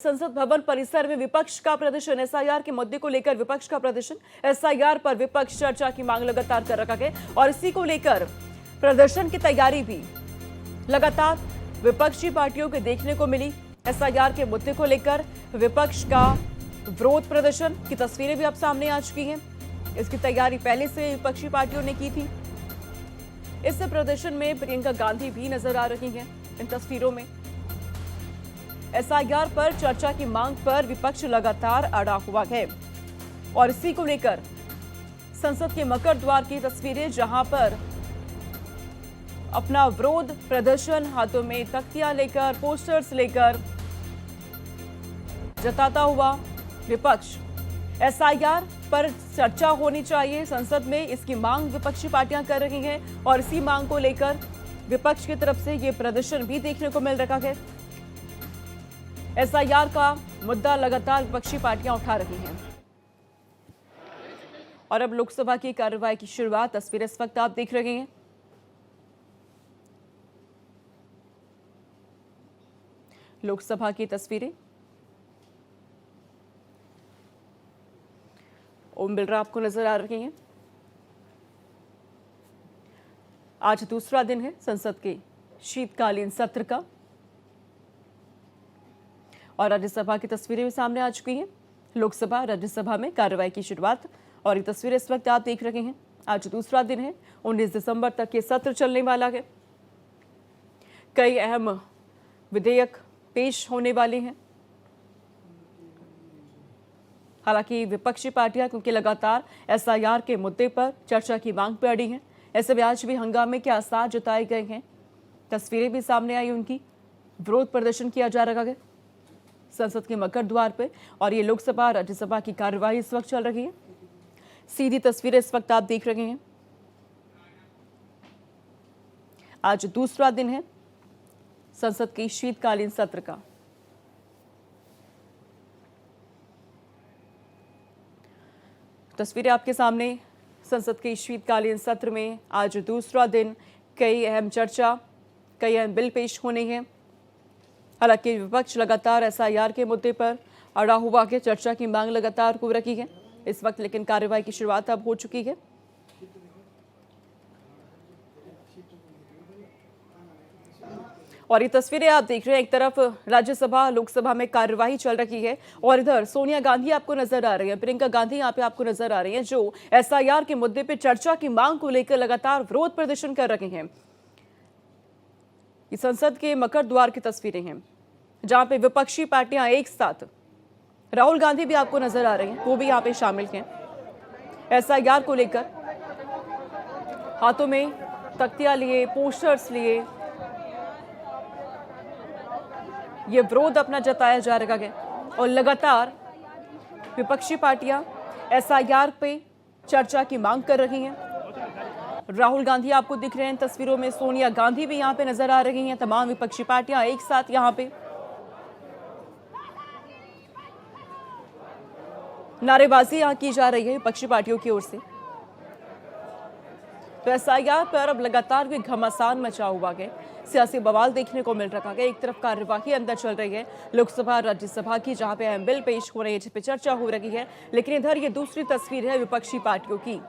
संसद भवन परिसर में विपक्ष का प्रदर्शन। एसआईआर के मुद्दे को लेकर विपक्ष का प्रदर्शन। एसआईआर पर विपक्ष चर्चा की मांग लगातार कर रखा गया और इसी को लेकर प्रदर्शन की तैयारी भी लगातार विपक्षी पार्टियों के देखने को मिली। एसआईआर के मुद्दे को लेकर विपक्ष का विरोध प्रदर्शन की तस्वीरें भी अब सामने आ चुकी हैं। इसकी तैयारी पहले से विपक्षी पार्टियों ने की थी। इस प्रदर्शन में प्रियंका गांधी भी नजर आ रही हैं इन तस्वीरों में। एसआईआर पर चर्चा की मांग पर विपक्ष लगातार अड़ा हुआ है और इसी को लेकर संसद के मकर द्वार की तस्वीरें, जहां पर अपना विरोध प्रदर्शन हाथों में तख्तियां लेकर, पोस्टर्स लेकर जताता हुआ विपक्ष। एसआईआर पर चर्चा होनी चाहिए संसद में, इसकी मांग विपक्षी पार्टियां कर रही हैं और इसी मांग को लेकर विपक्ष की तरफ से यह प्रदर्शन भी देखने को मिल रहा है। एसआईआर का मुद्दा लगातार विपक्षी पार्टियां उठा रही हैं। और अब लोकसभा की कार्रवाई की शुरुआत, तस्वीरें इस वक्त आप देख रहे हैं। लोकसभा की तस्वीरें। ओम बिरला आपको नजर आ रही हैं। आज दूसरा दिन है संसद के शीतकालीन सत्र का और राज्यसभा की तस्वीरें भी सामने आ चुकी हैं। लोकसभा राज्यसभा में कार्रवाई की शुरुआत और ये तस्वीरें इस वक्त आप देख रहे हैं। आज दूसरा दिन है, 19 दिसंबर तक ये सत्र चलने वाला है। कई अहम विधेयक पेश होने वाले हैं। हालांकि विपक्षी पार्टियां क्योंकि लगातार एसआईआर के मुद्दे पर चर्चा की मांग पर अड़ी हैं, ऐसे में आज भी हंगामे के आसार जताए गए हैं। तस्वीरें भी सामने आई, उनकी विरोध प्रदर्शन किया जा रहा है संसद के मकर द्वार पे और ये लोकसभा राज्यसभा की कार्यवाही इस वक्त चल रही है। सीधी तस्वीरें इस वक्त आप देख रहे हैं। आज दूसरा दिन है संसद के शीतकालीन सत्र का। तस्वीरें आपके सामने। संसद के शीतकालीन सत्र में आज दूसरा दिन, कई अहम चर्चा, कई अहम बिल पेश होने हैं। हालांकि विपक्ष लगातार एसआईआर के मुद्दे पर अड़ा हुआ है, चर्चा की मांग लगातार हो रही है इस वक्त, लेकिन कार्रवाई की शुरुआत अब हो चुकी है। और ये तस्वीरें आप देख रहे हैं, एक तरफ राज्यसभा लोकसभा में कार्यवाही चल रही है और इधर सोनिया गांधी आपको नजर आ रही है, प्रियंका गांधी यहाँ पे आपको नजर आ रही हैं, जो एसआईआर के मुद्दे पे चर्चा की मांग को लेकर लगातार विरोध प्रदर्शन कर रहे हैं। ये संसद के मकर द्वार की तस्वीरें हैं, जहां पे विपक्षी पार्टियां एक साथ, राहुल गांधी भी आपको नजर आ रहे हैं, वो भी यहाँ पे शामिल हैं। एसआईआर को लेकर हाथों में तख्तियां लिए, पोस्टर्स लिए, ये विरोध अपना जताया जा रहा है और लगातार विपक्षी पार्टियां एसआईआर पे चर्चा की मांग कर रही हैं। राहुल गांधी आपको दिख रहे हैं तस्वीरों में, सोनिया गांधी भी यहाँ पे नजर आ रही हैं। तमाम विपक्षी पार्टियां एक साथ यहाँ पे नारेबाजी यहाँ की जा रही है विपक्षी पार्टियों की ओर से। तो एसआईआर पर अब लगातार भी घमासान मचा हुआ है, सियासी बवाल देखने को मिल रहा है। एक तरफ कार्यवाही अंदर चल रही है लोकसभा राज्यसभा की, जहां पे अहम बिल पेश हो रहे हैं, जिस पे चर्चा हो रही है, लेकिन इधर ये दूसरी तस्वीर है विपक्षी पार्टियों की,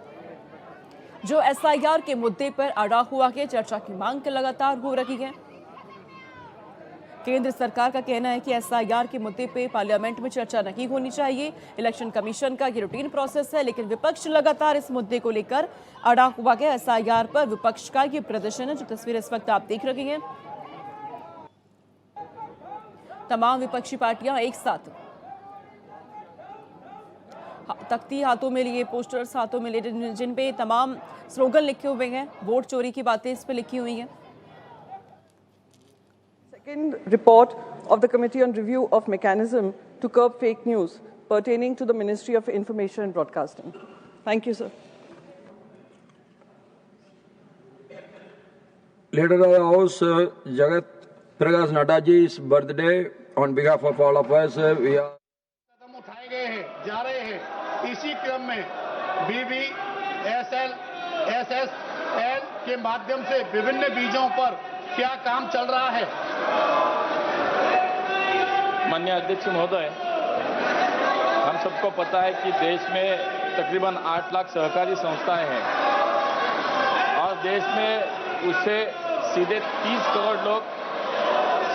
जो एसआईआर के मुद्दे पर अड़ा हुआ है, चर्चा की मांग लगातार हो रही है। केंद्र सरकार का कहना है कि एसआईआर के मुद्दे पे पार्लियामेंट में चर्चा नहीं होनी चाहिए, इलेक्शन कमीशन का ये रूटीन प्रोसेस है, लेकिन विपक्ष लगातार इस मुद्दे को लेकर अड़ा हुआ है। एसआईआर पर विपक्ष का ये प्रदर्शन है, जो तस्वीर इस वक्त आप देख रहे हैं। तमाम विपक्षी पार्टियां एक साथ तख्ती हाथों में लिए, पोस्टर्स हाथों में लिए, जिन पे तमाम स्लोगन लिखे हुए हैं, वोट चोरी की बातें इस पे लिखी हुई हैं। Second report of the Committee on Review of Mechanism to Curb Fake News pertaining to the Ministry of Information and Broadcasting. Thank you, sir. Leader of the House, Jagat Prakash Naddaji's birthday. On behalf of all of us, we are. कदम उठाए गए हैं, जा रहे हैं। इसी क्रम में BBSL, SSL के माध्यम से विभिन्न बीजों पर क्या काम चल रहा है, माननीय अध्यक्ष महोदय, हम सबको पता है कि देश में तकरीबन 8 लाख सहकारी संस्थाएं हैं और देश में उससे सीधे 30 करोड़ लोग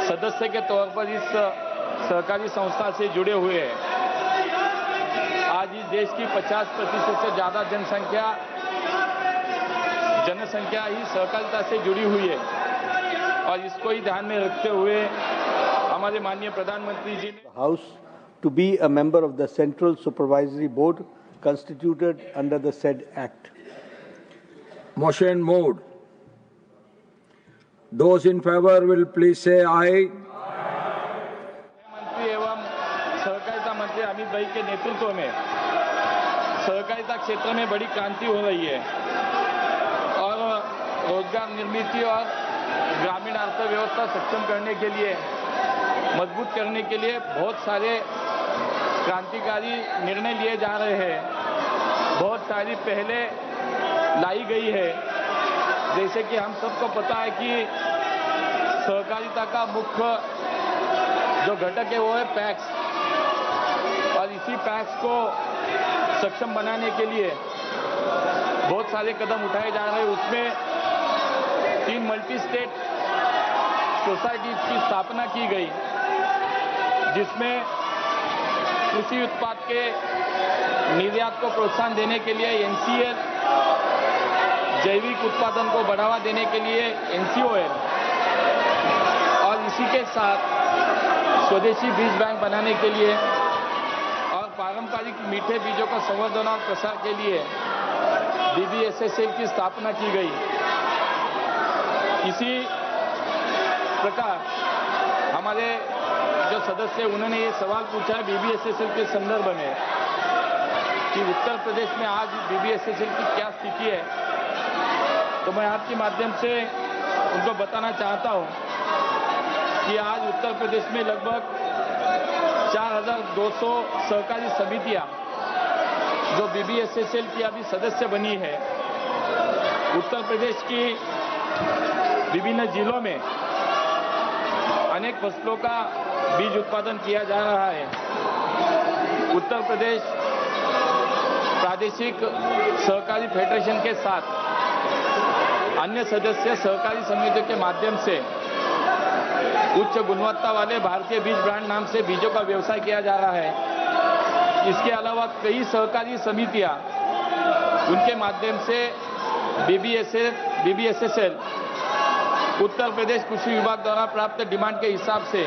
सदस्य के तौर पर इस सहकारी संस्था से जुड़े हुए हैं। आज इस देश की 50% से ज़्यादा जनसंख्या ही सहकारिता से जुड़ी हुई है और इसको ही ध्यान में रखते हुए हमारे माननीय प्रधानमंत्री जी ने House to be a member of the Central Supervisory Board constituted under the said Act. Motion moved. Those in favor will please say aye. मंत्री एवं सहकारिता मंत्री अमित भाई के नेतृत्व में सहकारिता क्षेत्र में बड़ी क्रांति हो रही है और रोजगार निर्मित और ग्रामीण अर्थव्यवस्था सक्षम करने के लिए, मजबूत करने के लिए बहुत सारे क्रांतिकारी निर्णय लिए जा रहे हैं। बहुत सारी पहले लाई गई है, जैसे कि हम सबको पता है कि सहकारिता का मुख्य जो घटक है वो है पैक्स, और इसी पैक्स को सक्षम बनाने के लिए बहुत सारे कदम उठाए जा रहे हैं। उसमें 3 मल्टी स्टेट सोसाइटीज की स्थापना की गई, जिसमें कृषि उत्पाद के निर्यात को प्रोत्साहन देने के लिए NCL, जैविक उत्पादन को बढ़ावा देने के लिए NCOL और इसी के साथ स्वदेशी बीज बैंक बनाने के लिए और पारंपरिक मीठे बीजों का संवर्धन और प्रसार के लिए BBSSL की स्थापना की गई। इसी प्रकार हमारे जो सदस्य उन्होंने ये सवाल पूछा BBSSL के संदर्भ में कि उत्तर प्रदेश में आज BBSSL की क्या स्थिति है, तो मैं आपके माध्यम से उनको बताना चाहता हूं कि आज उत्तर प्रदेश में लगभग 4200 सहकारी समितियां जो BBSSL की अभी सदस्य बनी है। उत्तर प्रदेश की विभिन्न जिलों में अनेक फसलों का बीज उत्पादन किया जा रहा है। उत्तर प्रदेश प्रादेशिक सहकारी फेडरेशन के साथ अन्य सदस्य सहकारी समितियों के माध्यम से उच्च गुणवत्ता वाले भारतीय बीज ब्रांड नाम से बीजों का व्यवसाय किया जा रहा है। इसके अलावा कई सहकारी समितियां उनके माध्यम से BBSSL उत्तर प्रदेश कृषि विभाग द्वारा प्राप्त डिमांड के हिसाब से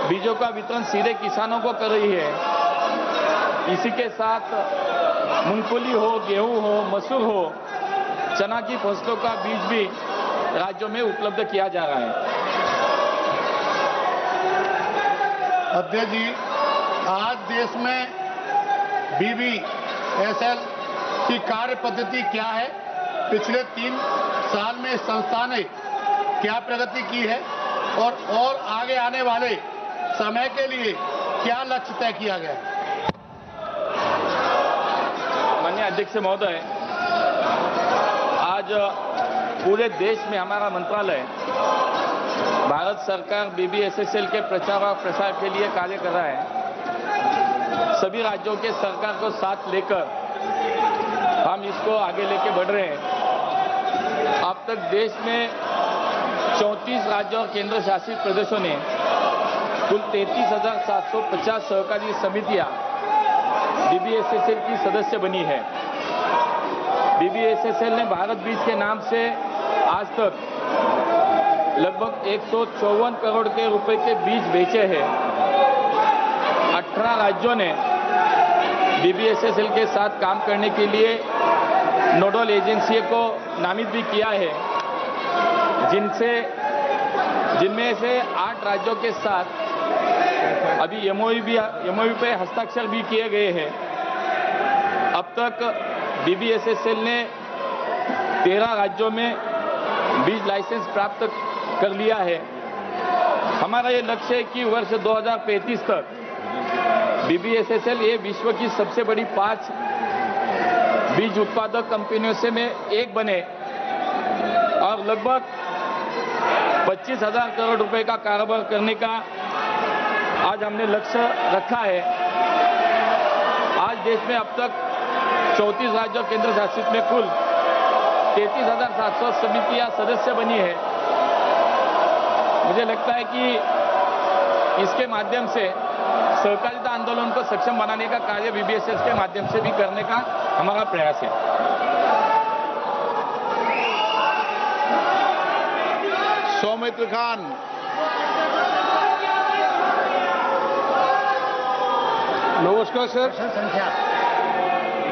बीजों का वितरण सीधे किसानों को कर रही है। इसी के साथ मूंगफली हो, गेहूं हो, मसूर हो, चना की फसलों का बीज भी राज्यों में उपलब्ध किया जा रहा है। अध्यक्ष जी, आज देश में BBSL की कार्य पद्धति क्या है, पिछले 3 साल में इस संस्था ने क्या प्रगति की है और आगे आने वाले समय के लिए क्या लक्ष्य तय किया गया है? माननीय अध्यक्ष महोदय, आज पूरे देश में हमारा मंत्रालय भारत सरकार BBSSL के प्रचार और प्रसार के लिए कार्य कर रहा है। सभी राज्यों के सरकार को साथ लेकर हम इसको आगे लेके बढ़ रहे हैं। अब तक देश में 34 राज्यों और केंद्र शासित प्रदेशों ने कुल 33,750 सहकारी समितियां BBSSL की सदस्य बनी है। BBSSL ने भारत बीज के नाम से आज तक लगभग 154 करोड़ के रुपए के बीज बेचे हैं। 18 राज्यों ने BBSSL के साथ काम करने के लिए नोडल एजेंसी को नामित भी किया है, जिनमें से 8 राज्यों के साथ अभी MOU पे हस्ताक्षर भी किए गए हैं। अब तक BBSSL ने 13 राज्यों में बीज लाइसेंस प्राप्त कर लिया है। हमारा ये लक्ष्य है कि वर्ष 2035 तक BBSSL ये विश्व की सबसे बड़ी 5 बीज उत्पादक कंपनियों से में एक बने और लगभग 25,000 करोड़ रुपए का कारोबार करने का आज हमने लक्ष्य रखा है। आज देश में अब तक 34 राज्यों और केंद्र शासित में कुल 33,700 समितियां सदस्य बनी है। मुझे लगता है कि इसके माध्यम से सहकारिता आंदोलन को सक्षम बनाने का कार्य VBSS के माध्यम से भी करने का हमारा प्रयास है। सौमित्र खान। नमस्कार सर।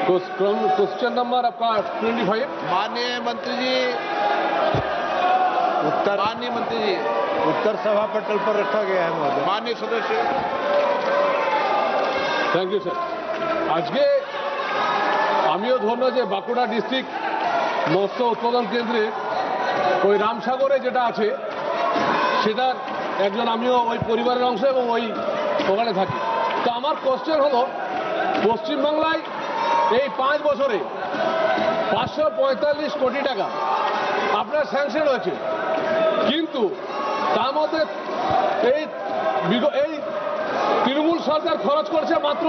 क्वेश्चन नंबर आपका 25। माननीय मंत्री जी, माननीय मंत्री जी, उत्तर सभा पटल पर रखा गया है महोदय। माननीय सदस्य। Thank you sir. আজকে আমিও ধন্য যে বাঁকুড়া ডিস্ট্রিক্ট মৎস্য উৎপাদন কেন্দ্রে ওই রামসাগরে যেটা আছে সেটার একজন, আমিও ওই পরিবারের অংশ এবং ওখানে থাকি। তো আমার কোশ্চেন হলো, পশ্চিমবাংলায় এই 5 বছরে 545 কোটি টাকা আপনার স্যাংশন হয়েছে, কিন্তু তার মধ্যে এই তৃণমূল সরকার খরচ করছে মাত্র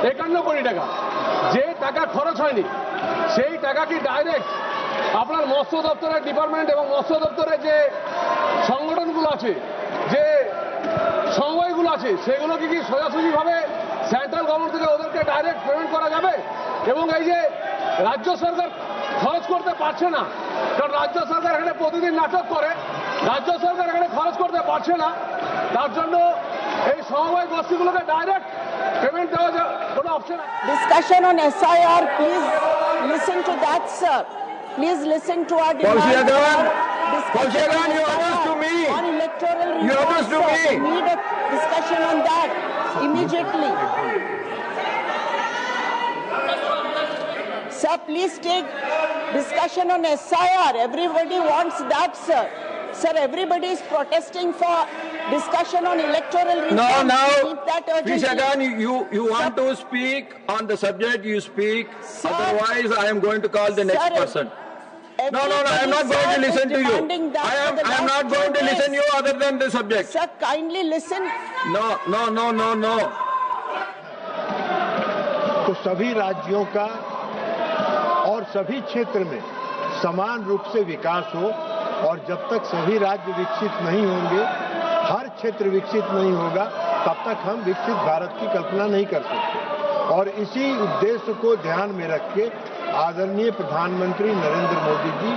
51 কোটি টাকা। যে টাকা খরচ হয়নি সেই টাকা কি ডাইরেক্ট আপনার মৎস্য দপ্তরের ডিপার্টমেন্ট এবং মৎস্য দপ্তরের যে সংগঠনগুলো আছে, যে সমবায়গুলো আছে, সেগুলোকে কি সোজাসুজিভাবে সেন্ট্রাল গভর্নমেন্ট থেকে ওদেরকে ডাইরেক্ট পেমেন্ট করা যাবে? এবং এই যে রাজ্য সরকার খরচ করতে পারছে না, কারণ রাজ্য সরকার এখানে প্রতিদিন নাটক করে, রাজ্য সরকার এখানে খরচ করতে পারছে না, তার জন্য এই সমবায় গোষ্ঠীগুলোকে ডাইরেক্ট পেমেন্ট দেওয়া যায় কোনো option? Discussion on SIR, please listen to that, sir. Please listen to our demand. Kaushagan, you address to me. On electoral You reform, address to sir. me. We need a discussion on that immediately. Sir, please take discussion on SIR. Everybody wants that, sir. Sir, everybody is protesting for discussion on electoral reform. No. Keep that urgently. Krishagan, you want to speak on the subject, you speak. Sir. Otherwise, I am going to call the next Sir, person. No, I am everybody, not going to sir, listen is to you. demanding that I for am the last not going to 2 listen days. you other than the subject. Sir, kindly listen. No. तो सभी राज्यों का और सभी क्षेत्र में समान रूप से विकास हो, और जब तक सभी राज्य विकसित नहीं होंगे, हर क्षेत्र विकसित नहीं होगा, तब तक हम विकसित भारत की कल्पना नहीं कर सकते। और इसी उद्देश्य को ध्यान में रख के आदरणीय प्रधानमंत्री नरेंद्र मोदी जी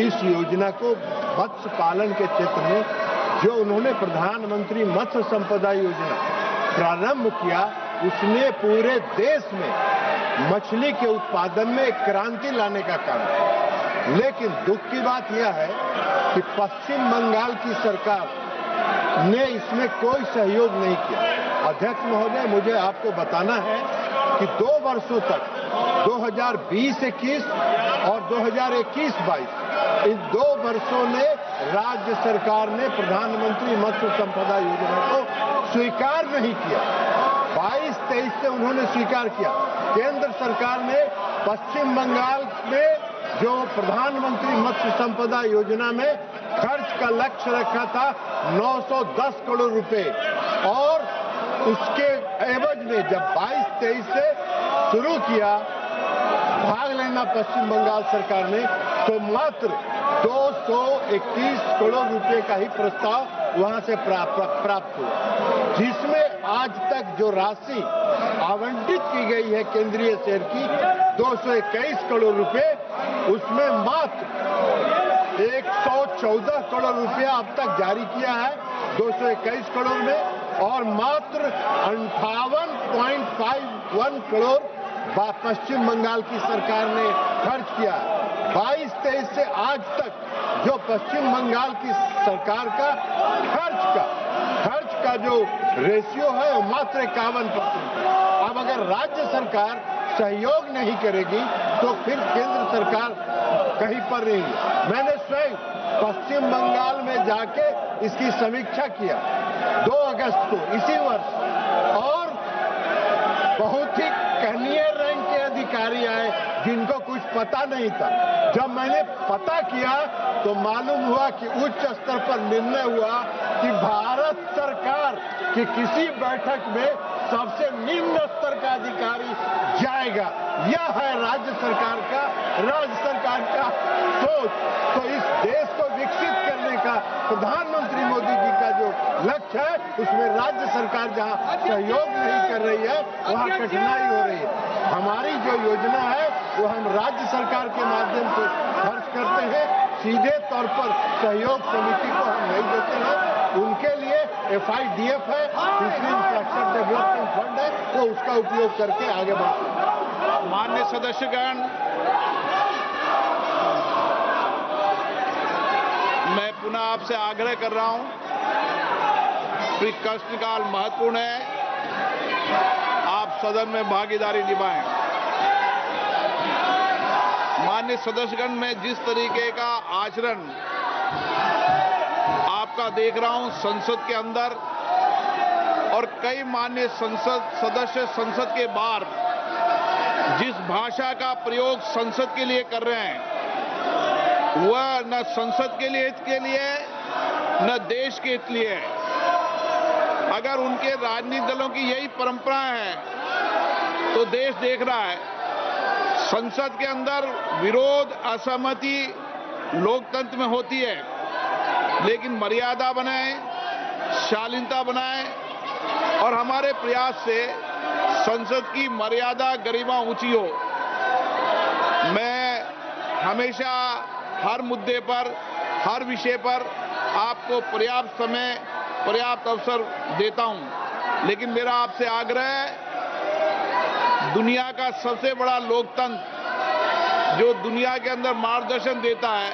इस योजना को मत्स्य पालन के क्षेत्र में जो उन्होंने प्रधानमंत्री मत्स्य संपदा योजना प्रारंभ किया, उसने पूरे देश में मछली के उत्पादन में एक क्रांति लाने का काम किया। लेकिन दुख की बात यह है कि पश्चिम बंगाल की सरकार ने इसमें कोई सहयोग नहीं किया। अध्यक्ष महोदय, मुझे आपको बताना है कि 2 वर्षों तक 2020-21 और 2021-22 इन 2 वर्षों में राज्य सरकार ने प्रधानमंत्री मत्स्य संपदा योजना को स्वीकार नहीं किया। 22-23 से उन्होंने स्वीकार किया। केंद्र सरकार ने पश्चिम बंगाल में जो प्रधानमंत्री मत्स्य संपदा योजना में खर्च का लक्ष्य रखा था 910 करोड़ रुपए, और उसके एवज में जब 22-23 से शुरू किया भाग लेना पश्चिम बंगाल सरकार ने, तो मात्र 231 करोड़ रुपए का ही प्रस्ताव वहां से प्राप्त हुआ, जिसमें आज तक जो राशि आवंटित की गई है केंद्रीय शेर की 221 करोड़ रुपए, उसमें मात्र 114 करोड़ रुपया अब तक जारी किया है 221 करोड़ में, और मात्र 58.51 करोड़ पश्चिम बंगाल की सरकार ने खर्च किया है। 22-23 से आज तक जो पश्चिम बंगाल की सरकार का खर्च का जो रेशियो है वो मात्र 51%। अब अगर राज्य सरकार सहयोग नहीं करेगी तो फिर केंद्र सरकार कहीं पर नहीं है। मैंने स्वयं पश्चिम बंगाल में जाके इसकी समीक्षा किया 2 अगस्त को इसी वर्ष, और बहुत ही कनीय रैंक के अधिकारी आए जिनको कुछ पता नहीं था। जब मैंने पता किया तो मालूम हुआ कि उच्च स्तर पर निर्णय हुआ कि भारत सरकार कि किसी बैठक में सबसे निम्न स्तर का अधिकारी जाएगा। यह है राज्य सरकार का सोच। तो इस देश को विकसित करने का प्रधानमंत्री मोदी जी का जो लक्ष्य है, उसमें राज्य सरकार जहां सहयोग नहीं कर रही है, वहां कठिनाई हो रही है। हमारी जो योजना है वो हम राज्य सरकार के माध्यम से खर्च करते हैं, सीधे तौर पर सहयोग समिति को हम नहीं देते हैं। उनके लिए FIDF है, फिशरी इंफ्रास्ट्रक्चर डेवलपमेंट फंड है, वो उसका उपयोग करके आगे बढ़ते हैं। माननीय सदस्यगण, मैं पुनः आपसे आग्रह कर रहा हूं, प्रश्नकाल महत्वपूर्ण है, आप सदन में भागीदारी निभाएं। माननीय सदस्यगण, मैं जिस तरीके का आचरण आपका देख रहा हूं संसद के अंदर और कई माननीय सदस्य संसद के बाहर जिस भाषा का प्रयोग संसद के लिए कर रहे हैं, वह न संसद के लिए हित के लिए न देश के हित लिए है। अगर उनके राजनीतिक दलों की यही परंपरा है तो देश देख रहा है संसद के अंदर विरोध असहमति लोकतंत्र में होती है, लेकिन मर्यादा बनाएं, शालीनता बनाएं और हमारे प्रयास से संसद की मर्यादा गरिमा ऊंची हो। मैं हमेशा हर मुद्दे पर, हर विषय पर आपको पर्याप्त समय, पर्याप्त अवसर देता हूं, लेकिन मेरा आपसे आग्रह है, दुनिया का सबसे बड़ा लोकतंत्र जो दुनिया के अंदर मार्गदर्शन देता है,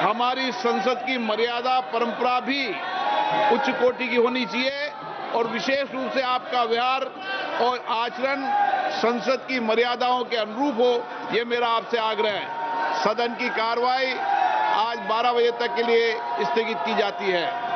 हमारी संसद की मर्यादा परंपरा भी उच्च कोटि की होनी चाहिए और विशेष रूप से आपका व्यवहार और आचरण संसद की मर्यादाओं के अनुरूप हो, ये मेरा आपसे आग्रह है। सदन की कार्रवाई आज 12 बजे तक के लिए स्थगित की जाती है।